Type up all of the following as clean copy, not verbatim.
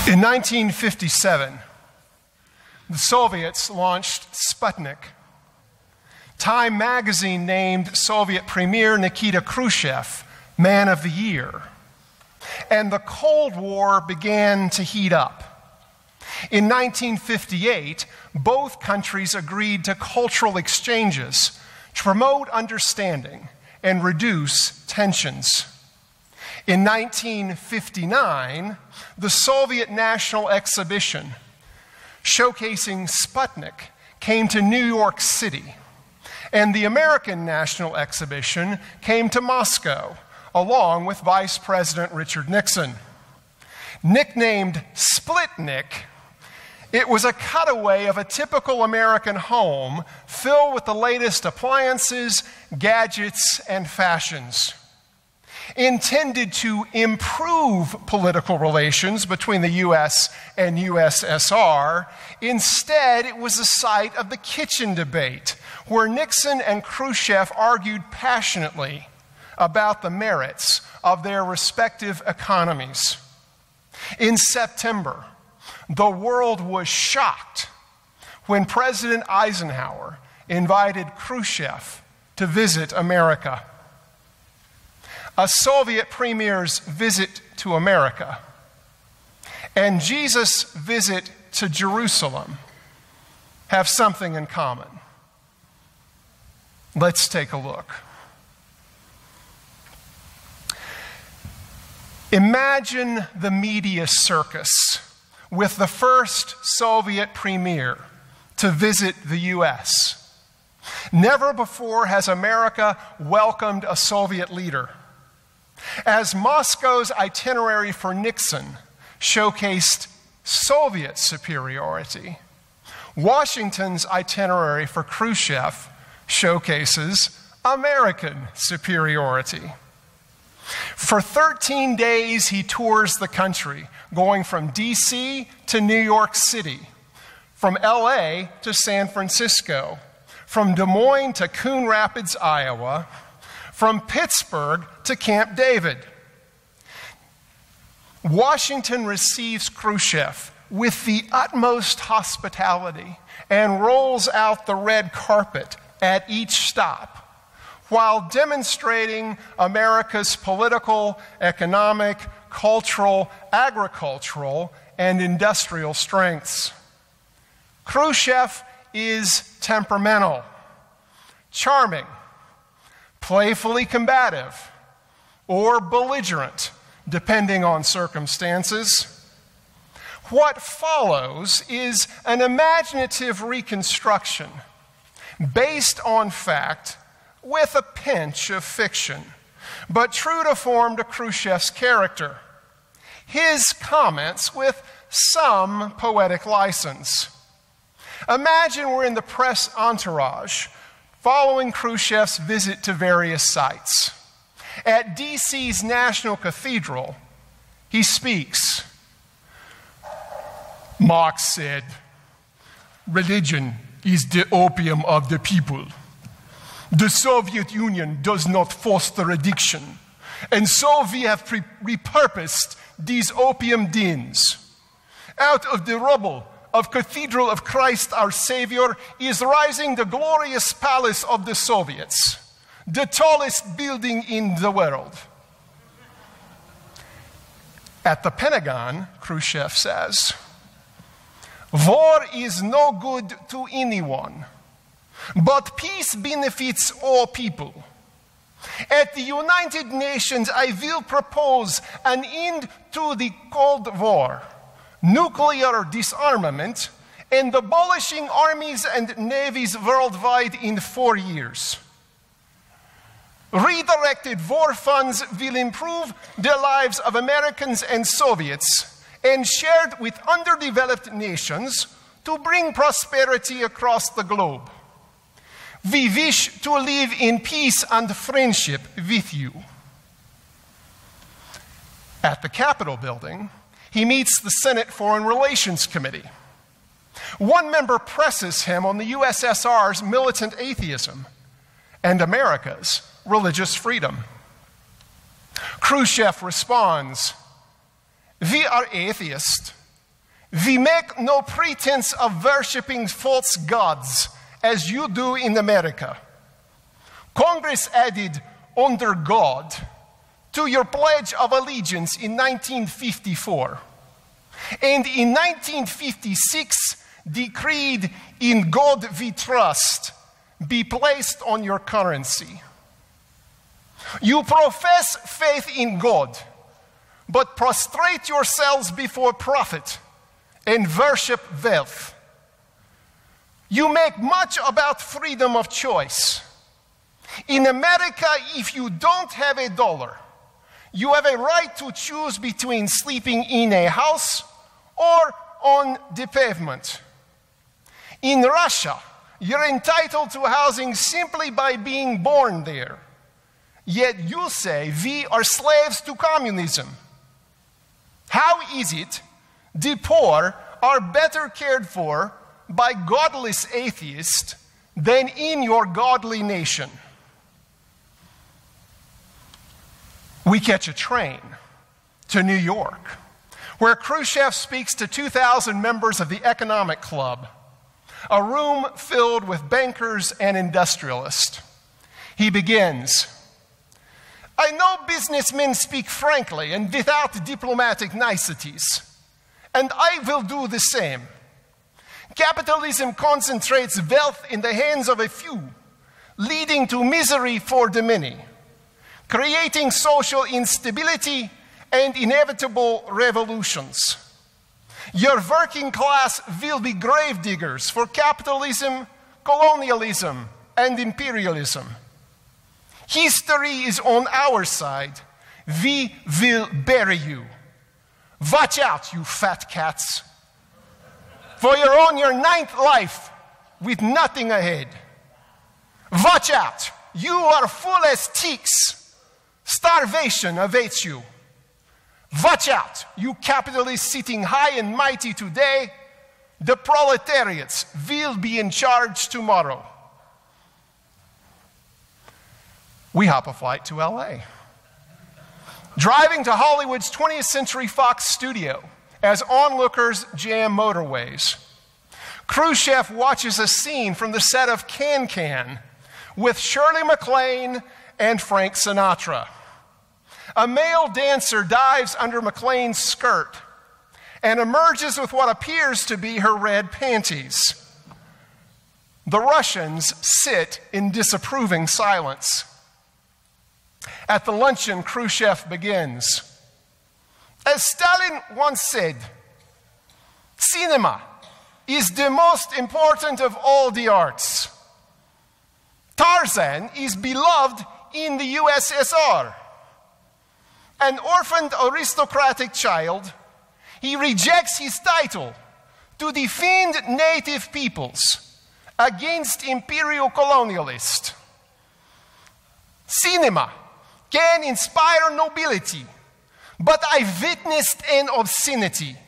In 1957, the Soviets launched Sputnik. Time magazine named Soviet Premier Nikita Khrushchev Man of the Year. And the Cold War began to heat up. In 1958, both countries agreed to cultural exchanges to promote understanding and reduce tensions. In 1959, the Soviet National Exhibition showcasing Sputnik came to New York City, and the American National Exhibition came to Moscow, along with Vice President Richard Nixon. Nicknamed Splitnik, it was a cutaway of a typical American home filled with the latest appliances, gadgets, and fashions. Intended to improve political relations between the U.S. and USSR, instead it was the site of the kitchen debate, where Nixon and Khrushchev argued passionately about the merits of their respective economies. In September, the world was shocked when President Eisenhower invited Khrushchev to visit America. A Soviet premier's visit to America and Jesus' visit to Jerusalem have something in common. Let's take a look. Imagine the media circus with the first Soviet premier to visit the U.S. Never before has America welcomed a Soviet leader. As Moscow's itinerary for Nixon showcased Soviet superiority, Washington's itinerary for Khrushchev showcases American superiority. For 13 days, he tours the country, going from D.C. to New York City, from L.A. to San Francisco, from Des Moines to Coon Rapids, Iowa, from Pittsburgh to Camp David. Washington receives Khrushchev with the utmost hospitality and rolls out the red carpet at each stop, while demonstrating America's political, economic, cultural, agricultural, and industrial strengths. Khrushchev is temperamental, charming, playfully combative, or belligerent, depending on circumstances. What follows is an imaginative reconstruction based on fact with a pinch of fiction, but true to form to Khrushchev's character. His comments with some poetic license. Imagine we're in the press entourage following Khrushchev's visit to various sites. At D.C.'s National Cathedral, he speaks. Marx said, "Religion is the opium of the people. The Soviet Union does not foster addiction, and so we have repurposed these opium dens. Out of the rubble of Cathedral of Christ our Savior is rising the glorious palace of the Soviets, the tallest building in the world." At the Pentagon, Khrushchev says, "War is no good to anyone, but peace benefits all people. At the United Nations, I will propose an end to the Cold War, nuclear disarmament, and abolishing armies and navies worldwide in 4 years. Redirected war funds will improve the lives of Americans and Soviets and shared with underdeveloped nations to bring prosperity across the globe. We wish to live in peace and friendship with you." At the Capitol building, he meets the Senate Foreign Relations Committee. One member presses him on the USSR's militant atheism and America's religious freedom. Khrushchev responds, "We are atheists, We make no pretense of worshiping false gods as you do in America. Congress added "under God" to your Pledge of Allegiance in 1954. And in 1956, decreed "In God we trust" be placed on your currency. You profess faith in God, but prostrate yourselves before profit and worship wealth. You make much about freedom of choice. In America, if you don't have a dollar, you have a right to choose between sleeping in a house or on the pavement. In Russia, you're entitled to housing simply by being born there. Yet you say we are slaves to communism. How is it the poor are better cared for by godless atheists than in your godly nation? We catch a train to New York, where Khrushchev speaks to 2,000 members of the Economic Club, a room filled with bankers and industrialists. He begins, "I know businessmen speak frankly and without diplomatic niceties, and I will do the same. Capitalism concentrates wealth in the hands of a few, leading to misery for the many, creating social instability and inevitable revolutions. Your working class will be gravediggers for capitalism, colonialism, and imperialism. History is on our side. We will bury you. Watch out, you fat cats, for you're on your 9th life with nothing ahead. Watch out, you are full as ticks. Starvation awaits you. Watch out, you capitalists sitting high and mighty today. The proletariats will be in charge tomorrow." We hop a flight to LA. Driving to Hollywood's 20th Century Fox studio as onlookers jam motorways, Khrushchev watches a scene from the set of Can-Can with Shirley MacLaine and Frank Sinatra. A male dancer dives under MacLaine's skirt and emerges with what appears to be her red panties. The Russians sit in disapproving silence. At the luncheon, Khrushchev begins. As Stalin once said, "Cinema is the most important of all the arts. Tarzan is beloved in the USSR. An orphaned aristocratic child, he rejects his title to defend native peoples against imperial colonialists. Cinema can inspire nobility, but I witnessed an obscenity,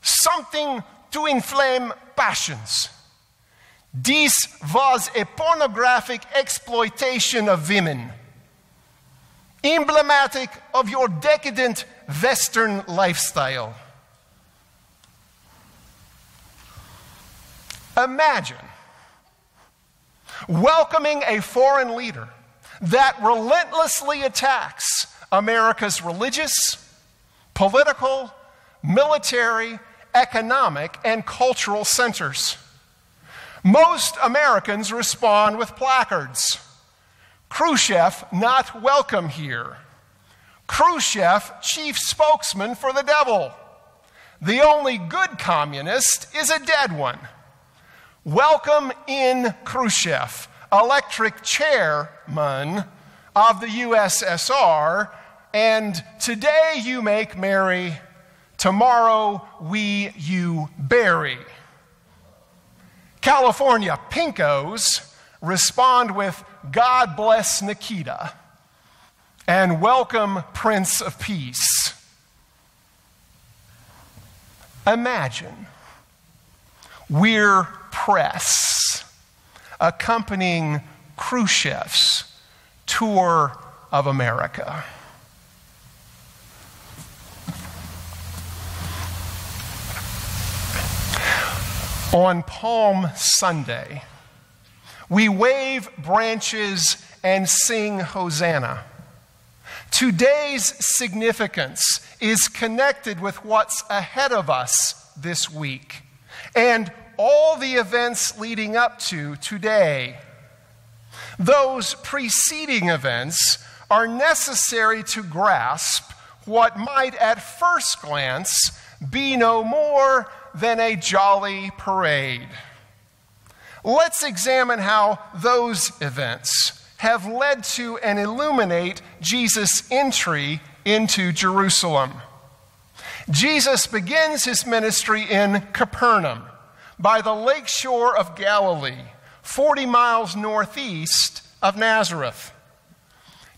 something to inflame passions. This was a pornographic exploitation of women, emblematic of your decadent Western lifestyle." Imagine welcoming a foreign leader that relentlessly attacks America's religious, political, military, economic, and cultural centers. Most Americans respond with placards. "Khrushchev not welcome here. Khrushchev chief spokesman for the devil. The only good communist is a dead one. Welcome in Khrushchev, electric chairman of the USSR, and today you make merry, tomorrow we you bury." California pinkos respond with "God bless Nikita" and "Welcome Prince of Peace." Imagine we're press accompanying Khrushchev's tour of America. On Palm Sunday, we wave branches and sing Hosanna. Today's significance is connected with what's ahead of us this week and all the events leading up to today. Those preceding events are necessary to grasp what might at first glance be no more than a jolly parade. Let's examine how those events have led to and illuminate Jesus' entry into Jerusalem. Jesus begins his ministry in Capernaum by the lakeshore of Galilee, 40 miles northeast of Nazareth.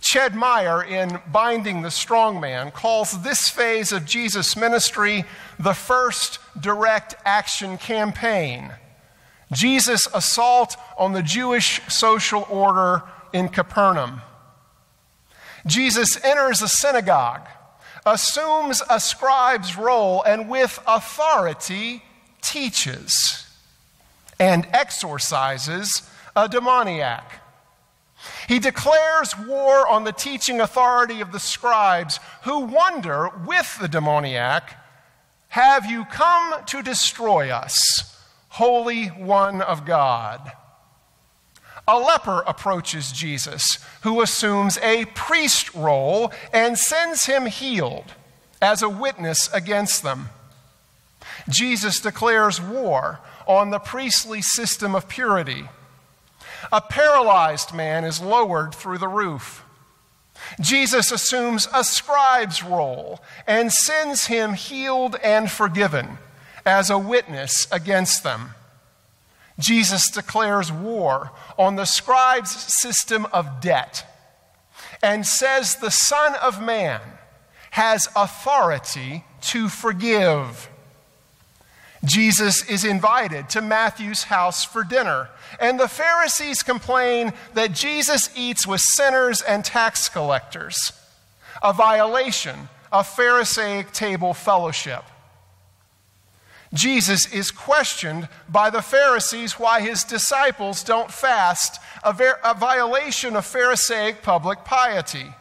Ched Meyer, in Binding the Strong Man, calls this phase of Jesus' ministry the first direct action campaign. Jesus' assault on the Jewish social order in Capernaum. Jesus enters a synagogue, assumes a scribe's role, and with authority teaches and exorcises a demoniac. He declares war on the teaching authority of the scribes, who wonder with the demoniac, "Have you come to destroy us, Holy One of God?" A leper approaches Jesus, who assumes a priest role and sends him healed as a witness against them. Jesus declares war on the priestly system of purity. A paralyzed man is lowered through the roof. Jesus assumes a scribe's role and sends him healed and forgiven as a witness against them. Jesus declares war on the scribe's system of debt and says the Son of Man has authority to forgive. Jesus is invited to Matthew's house for dinner, and the Pharisees complain that Jesus eats with sinners and tax collectors, a violation of Pharisaic table fellowship. Jesus is questioned by the Pharisees why his disciples don't fast, a violation of Pharisaic public piety.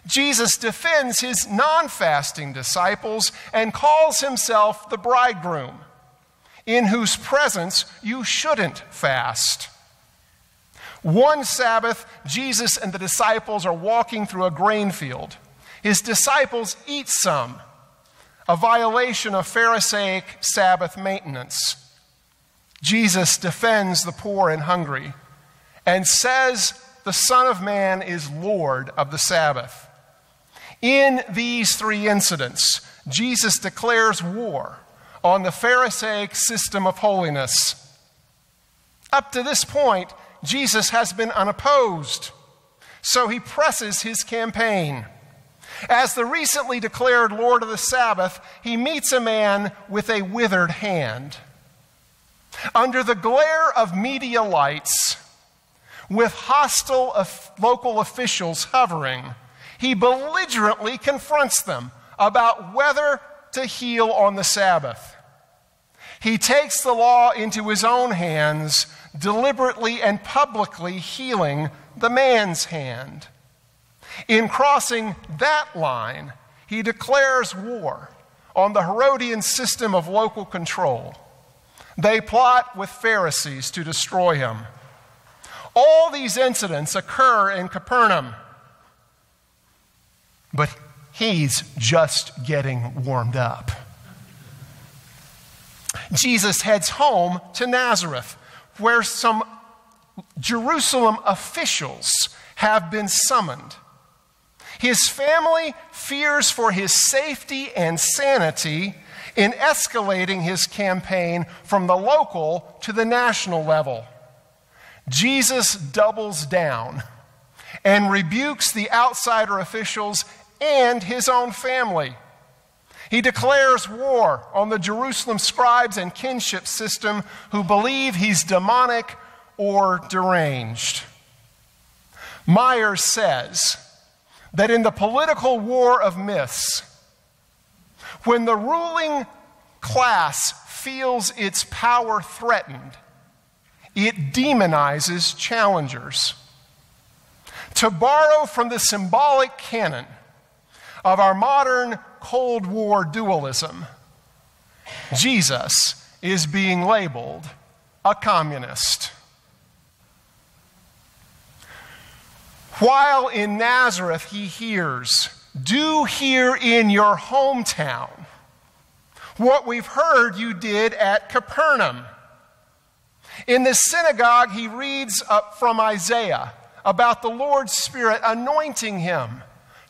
Jesus defends his non-fasting disciples and calls himself the bridegroom, in whose presence you shouldn't fast. One Sabbath, Jesus and the disciples are walking through a grain field. His disciples eat some, a violation of Pharisaic Sabbath maintenance. Jesus defends the poor and hungry and says the Son of Man is Lord of the Sabbath. In these three incidents, Jesus declares war on the Pharisaic system of holiness. Up to this point, Jesus has been unopposed, so he presses his campaign. As the recently declared Lord of the Sabbath, he meets a man with a withered hand. Under the glare of media lights, with hostile local officials hovering, he belligerently confronts them about whether to heal on the Sabbath. He takes the law into his own hands, deliberately and publicly healing the man's hand. In crossing that line, he declares war on the Herodian system of local control. They plot with Pharisees to destroy him. All these incidents occur in Capernaum. But he's just getting warmed up. Jesus heads home to Nazareth, where some Jerusalem officials have been summoned. His family fears for his safety and sanity in escalating his campaign from the local to the national level. Jesus doubles down and rebukes the outsider officials and his own family. He declares war on the Jerusalem scribes and kinship system who believe he's demonic or deranged. Meyer says that in the political war of myths, when the ruling class feels its power threatened, it demonizes challengers. To borrow from the symbolic canon of our modern Cold War dualism, Jesus is being labeled a communist. While in Nazareth he hears, "Do here in your hometown what we've heard you did at Capernaum." In the synagogue, he reads up from Isaiah about the Lord's Spirit anointing him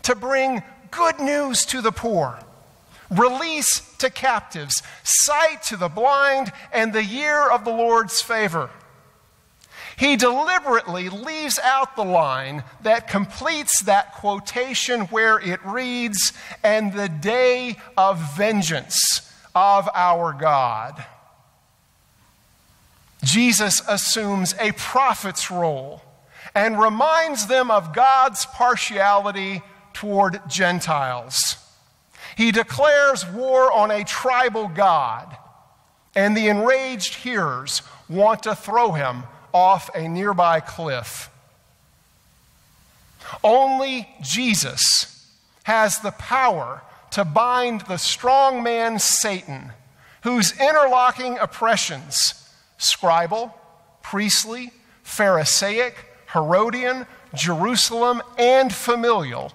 to bring good news to the poor, release to captives, sight to the blind, and the year of the Lord's favor. He deliberately leaves out the line that completes that quotation where it reads, "And the day of vengeance of our God." Jesus assumes a prophet's role and reminds them of God's partiality toward Gentiles. He declares war on a tribal God, and the enraged hearers want to throw him off a nearby cliff. Only Jesus has the power to bind the strong man Satan, whose interlocking oppressions, scribal, priestly, Pharisaic, Herodian, Jerusalem, and familial,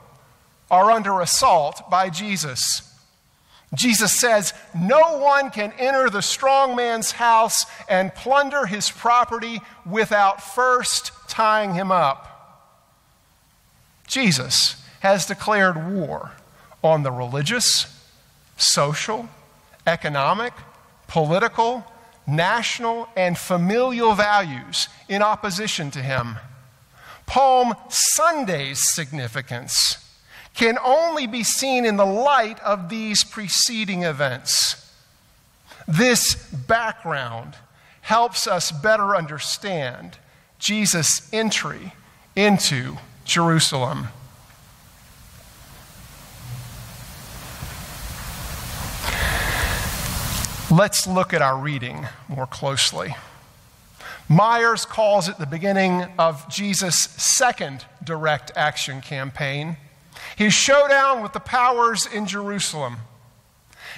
are under assault by Jesus. Jesus says, "No one can enter the strong man's house and plunder his property without first tying him up." Jesus has declared war on the religious, social, economic, political, national, and familial values in opposition to him. Palm Sunday's significance can only be seen in the light of these preceding events. This background helps us better understand Jesus' entry into Jerusalem. Let's look at our reading more closely. Myers calls it the beginning of Jesus' second direct action campaign, his showdown with the powers in Jerusalem.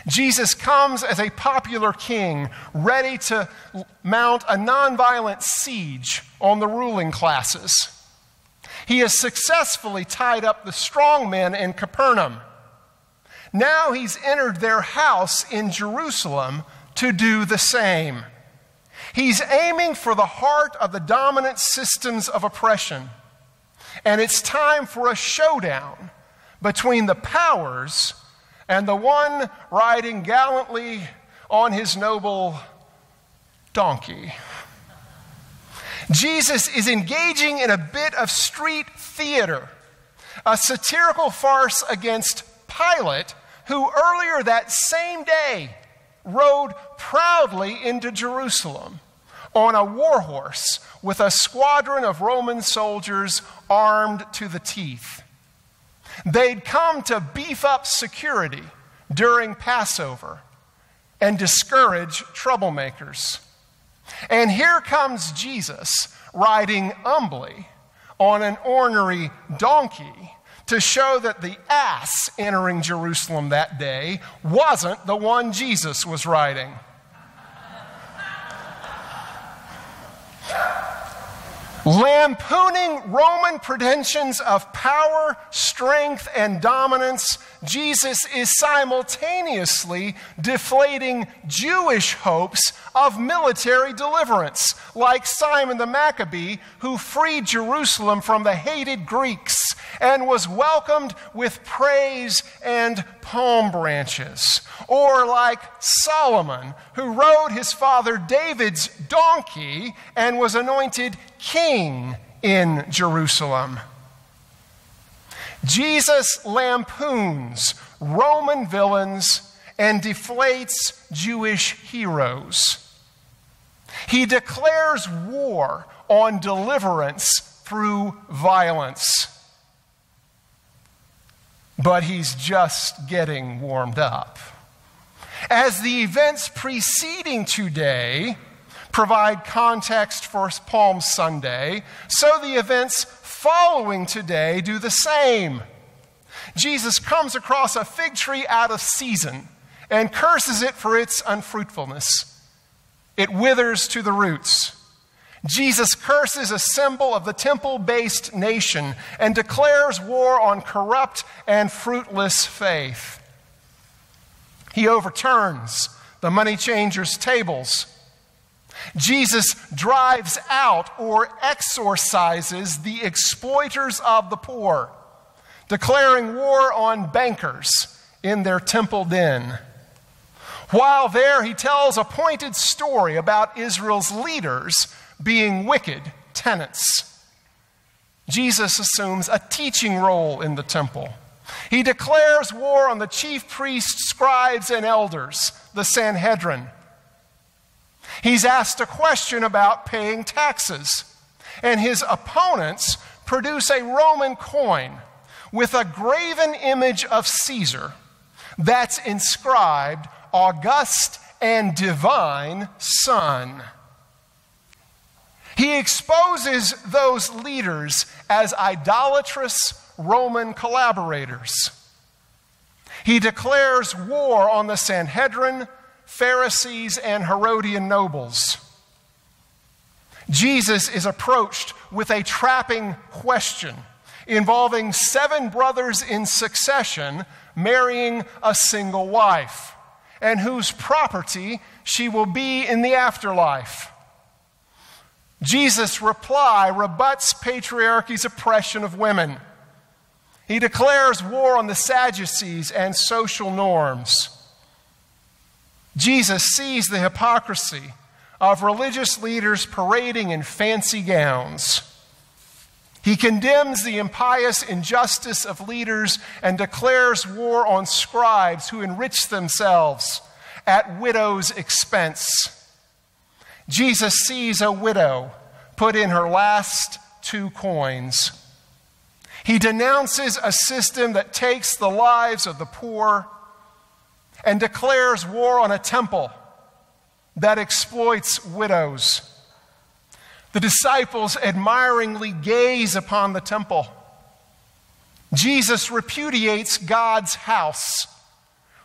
Jesus comes as a popular king, ready to mount a nonviolent siege on the ruling classes. He has successfully tied up the strong men in Capernaum. Now he's entered their house in Jerusalem to do the same. He's aiming for the heart of the dominant systems of oppression. And it's time for a showdown between the powers and the one riding gallantly on his noble donkey. Jesus is engaging in a bit of street theater, a satirical farce against Pilate, who earlier that same day rode proudly into Jerusalem on a war horse with a squadron of Roman soldiers armed to the teeth. They'd come to beef up security during Passover and discourage troublemakers. And here comes Jesus riding humbly on an ornery donkey to show that the ass entering Jerusalem that day wasn't the one Jesus was riding. Lampooning Roman pretensions of power, strength, and dominance, Jesus is simultaneously deflating Jewish hopes of military deliverance, like Simon the Maccabee, who freed Jerusalem from the hated Greeks and was welcomed with praise and palm branches. Or like Solomon, who rode his father David's donkey and was anointed king in Jerusalem. Jesus lampoons Roman villains and deflates Jewish heroes. He declares war on deliverance through violence. But he's just getting warmed up. As the events preceding today provide context for Palm Sunday, so the events following today do the same. Jesus comes across a fig tree out of season and curses it for its unfruitfulness. It withers to the roots. Jesus curses a symbol of the temple-based nation and declares war on corrupt and fruitless faith. He overturns the money changers' tables. Jesus drives out or exorcises the exploiters of the poor, declaring war on bankers in their temple den. While there, he tells a pointed story about Israel's leaders being wicked tenants. Jesus assumes a teaching role in the temple. He declares war on the chief priests, scribes, and elders, the Sanhedrin. He's asked a question about paying taxes, and his opponents produce a Roman coin with a graven image of Caesar that's inscribed August and Divine Son. He exposes those leaders as idolatrous Roman collaborators. He declares war on the Sanhedrin, Pharisees, and Herodian nobles. Jesus is approached with a trapping question involving 7 brothers in succession marrying a single wife, and whose property she will be in the afterlife. Jesus' reply rebuts patriarchy's oppression of women. He declares war on the Sadducees and social norms. Jesus sees the hypocrisy of religious leaders parading in fancy gowns. He condemns the impious injustice of leaders and declares war on scribes who enrich themselves at widows' expense. Jesus sees a widow put in her last 2 coins. He denounces a system that takes the lives of the poor and declares war on a temple that exploits widows. The disciples admiringly gaze upon the temple. Jesus repudiates God's house,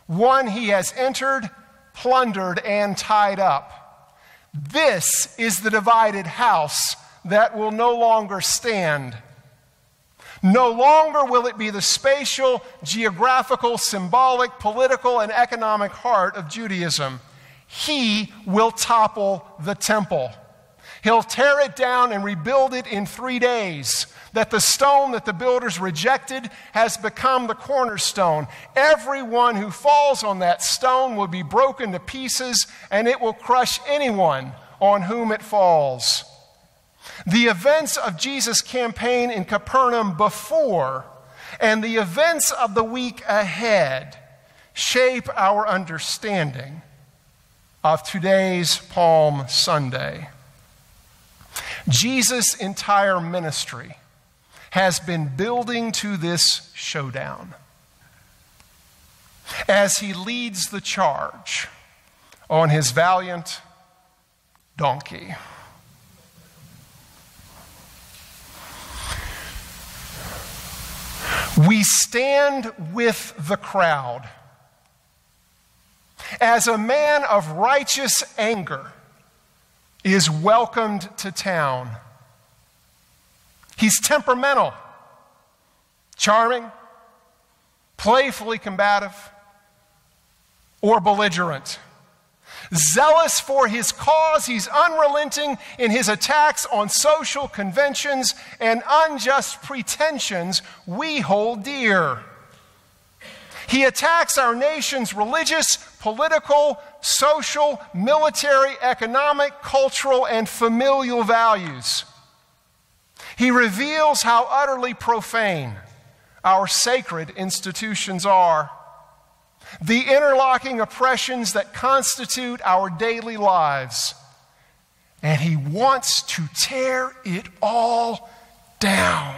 one he has entered, plundered, and tied up. This is the divided house that will no longer stand. No longer will it be the spatial, geographical, symbolic, political, and economic heart of Judaism. He will topple the temple. He'll tear it down and rebuild it in 3 days. That the stone that the builders rejected has become the cornerstone. Everyone who falls on that stone will be broken to pieces, and it will crush anyone on whom it falls. The events of Jesus' campaign in Capernaum before and the events of the week ahead shape our understanding of today's Palm Sunday. Jesus' entire ministry has been building to this showdown as he leads the charge on his valiant donkey. We stand with the crowd as a man of righteous anger is welcomed to town. He's temperamental, charming, playfully combative, or belligerent. Zealous for his cause, he's unrelenting in his attacks on social conventions and unjust pretensions we hold dear. He attacks our nation's religious, political, social, military, economic, cultural, and familial values. He reveals how utterly profane our sacred institutions are, the interlocking oppressions that constitute our daily lives. And he wants to tear it all down.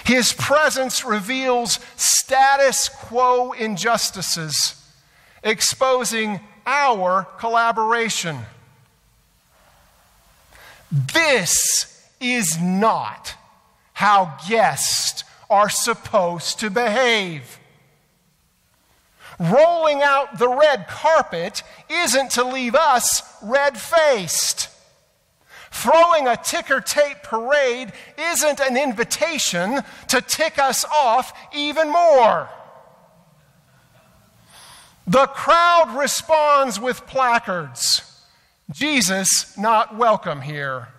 His presence reveals status quo injustices exposing our collaboration. This is not how guests are supposed to behave. Rolling out the red carpet isn't to leave us red-faced. Throwing a ticker tape parade isn't an invitation to tick us off even more. The crowd responds with placards. Jesus not welcome here.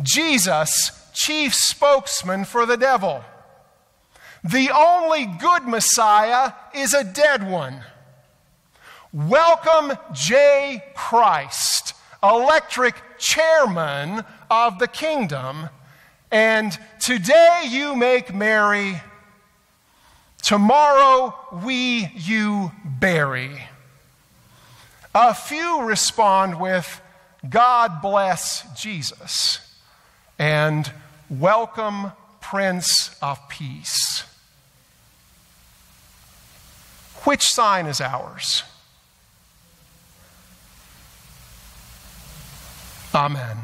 Jesus, chief spokesman for the devil. The only good Messiah is a dead one. Welcome J. Christ, electric chairman of the kingdom, and today you make merry, tomorrow we you bury. A few respond with, God bless Jesus, and welcome Prince of Peace. Which sign is ours? Amen.